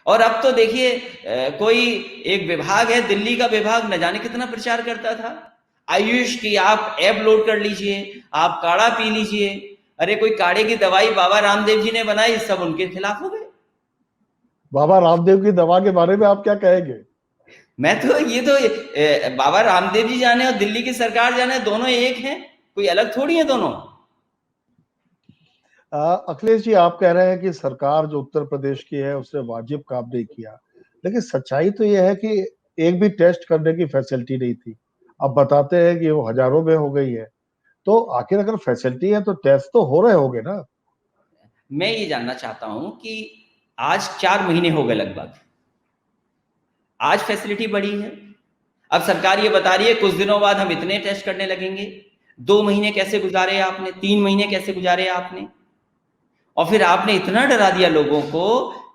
और अब तो देखिए कोई एक विभाग है, दिल्ली का विभाग, न जाने कितना प्रचार करता था आयुष की, आप ऐप लोड कर लीजिए, आप काढ़ा पी लीजिए। अरे कोई काढ़े की दवाई बाबा रामदेव जी ने बनाई, सब उनके खिलाफ हो गए। बाबा रामदेव की दवा के बारे में आप क्या कहेंगे? मैं तो ये तो बाबा रामदेव जी जाने और दिल्ली की सरकार जाने, दोनों एक हैं, कोई अलग थोड़ी है दोनों। अखिलेश जी, आप कह रहे हैं कि सरकार जो उत्तर प्रदेश की है उसने वाजिब काम नहीं किया, लेकिन सच्चाई तो यह है कि एक भी टेस्ट करने की फैसिलिटी नहीं थी। अब बताते हैं कि वो हजारों में हो गई है, तो आखिर अगर फैसिलिटी है तो टेस्ट तो हो रहे होंगे ना? मैं ये जानना चाहता हूं कि आज 4 महीने हो गए लगभग, आज फैसिलिटी बढ़ी है। अब सरकार ये बता रही है कुछ दिनों बाद हम इतने टेस्ट करने लगेंगे। 2 महीने कैसे गुजारे आपने, 3 महीने कैसे गुजारे आपने, और फिर आपने इतना डरा दिया लोगों को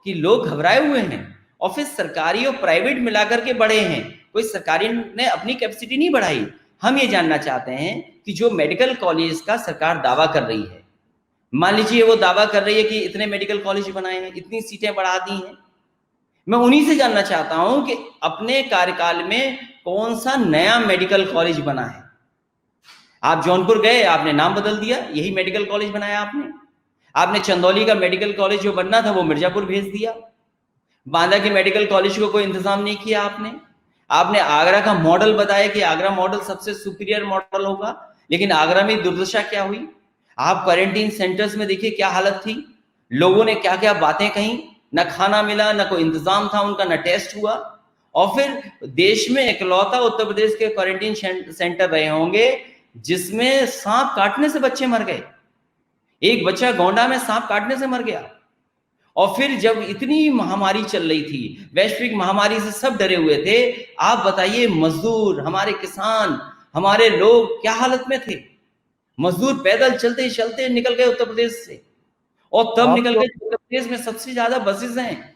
कि लोग घबराए हुए हैं। और फिर सरकारी और प्राइवेट मिलाकर के बढ़े हैं, कोई सरकारी ने अपनी कैपेसिटी नहीं बढ़ाई। हम ये जानना चाहते हैं कि जो मेडिकल कॉलेज का सरकार दावा कर रही है, मान लीजिए वो दावा कर रही है कि इतने मेडिकल कॉलेज बनाए हैं, इतनी सीटें बढ़ा दी हैं, मैं उन्हीं से जानना चाहता हूं कि अपने कार्यकाल में कौन सा नया मेडिकल कॉलेज बना है। आप जौनपुर गए, आपने नाम बदल दिया, यही मेडिकल कॉलेज बनाया आपने। आपने चंदौली का मेडिकल कॉलेज जो बनना था वो मिर्जापुर भेज दिया। बांदा के मेडिकल कॉलेज को कोई इंतजाम नहीं किया आपने। आपने आगरा का मॉडल बताया कि आगरा मॉडल सबसे सुपीरियर मॉडल होगा, लेकिन आगरा में दुर्दशा क्या हुई। आप क्वारंटीन सेंटर्स में देखिए क्या हालत थी, लोगों ने क्या क्या बातें कही, न खाना मिला, न कोई इंतजाम था उनका, न टेस्ट हुआ। और फिर देश में इकलौता उत्तर प्रदेश के क्वारंटीन सेंटर रहे होंगे जिसमें सांप काटने से बच्चे मर गए। एक बच्चा गोंडा में सांप काटने से मर गया। और फिर जब इतनी महामारी चल रही थी, वैश्विक महामारी से सब डरे हुए थे, आप बताइए मजदूर, हमारे किसान, हमारे लोग क्या हालत में थे। मजदूर पैदल चलते चलते निकल गए उत्तर प्रदेश से, और तब आप निकल जो गए उत्तर प्रदेश में सबसे ज्यादा बसेस हैं।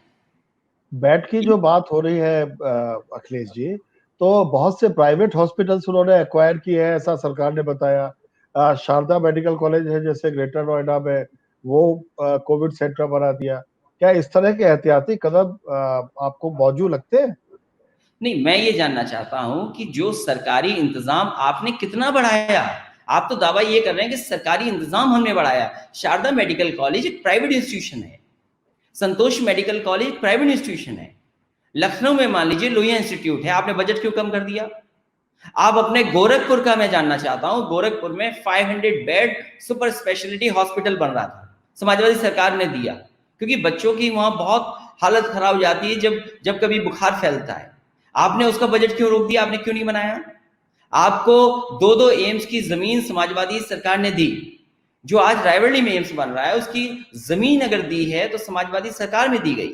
बेड की जो बात हो रही है अखिलेश जी, तो बहुत से प्राइवेट हॉस्पिटल्स उन्होंने एक्वायर किए हैं, ऐसा सरकार ने बताया। शारदा मेडिकल कॉलेज है जैसे ग्रेटर नोएडा में, वो कोविड सेंटर बना दिया। क्या इस तरह के एहतियाती कदम आपको मौजूद लगते हैं? नहीं, मैं ये जानना चाहता हूं कि जो सरकारी इंतजाम आपने कितना बढ़ाया। आप तो दावा ये कर रहे हैं कि सरकारी इंतजाम हमने बढ़ाया। शारदा मेडिकल कॉलेज एक प्राइवेट इंस्टीट्यूशन है, संतोष मेडिकल कॉलेज प्राइवेट इंस्टीट्यूशन है। लखनऊ में मान लीजिए लोहिया इंस्टीट्यूट है, आपने बजट क्यों कम कर दिया। आप अपने गोरखपुर का मैं जानना चाहता हूं, गोरखपुर में 500 बेड सुपर स्पेशलिटी हॉस्पिटल बन रहा था, समाजवादी सरकार ने दिया, क्योंकि बच्चों की वहां बहुत हालत खराब हो जाती है जब जब कभी बुखार फैलता है। आपने उसका बजट क्यों रोक दिया, आपने क्यों नहीं बनाया। आपको 2-2 एम्स की जमीन समाजवादी सरकार ने दी। जो आज रायबरेली में एम्स बन रहा है उसकी जमीन अगर दी है तो समाजवादी सरकार में दी गई।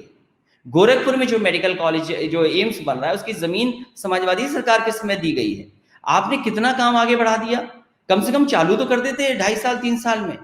गोरखपुर में जो मेडिकल कॉलेज, जो एम्स बन रहा है, उसकी जमीन समाजवादी सरकार के समय दी गई है। आपने कितना काम आगे बढ़ा दिया, कम से कम चालू तो कर देते 2.5 साल 3 साल में।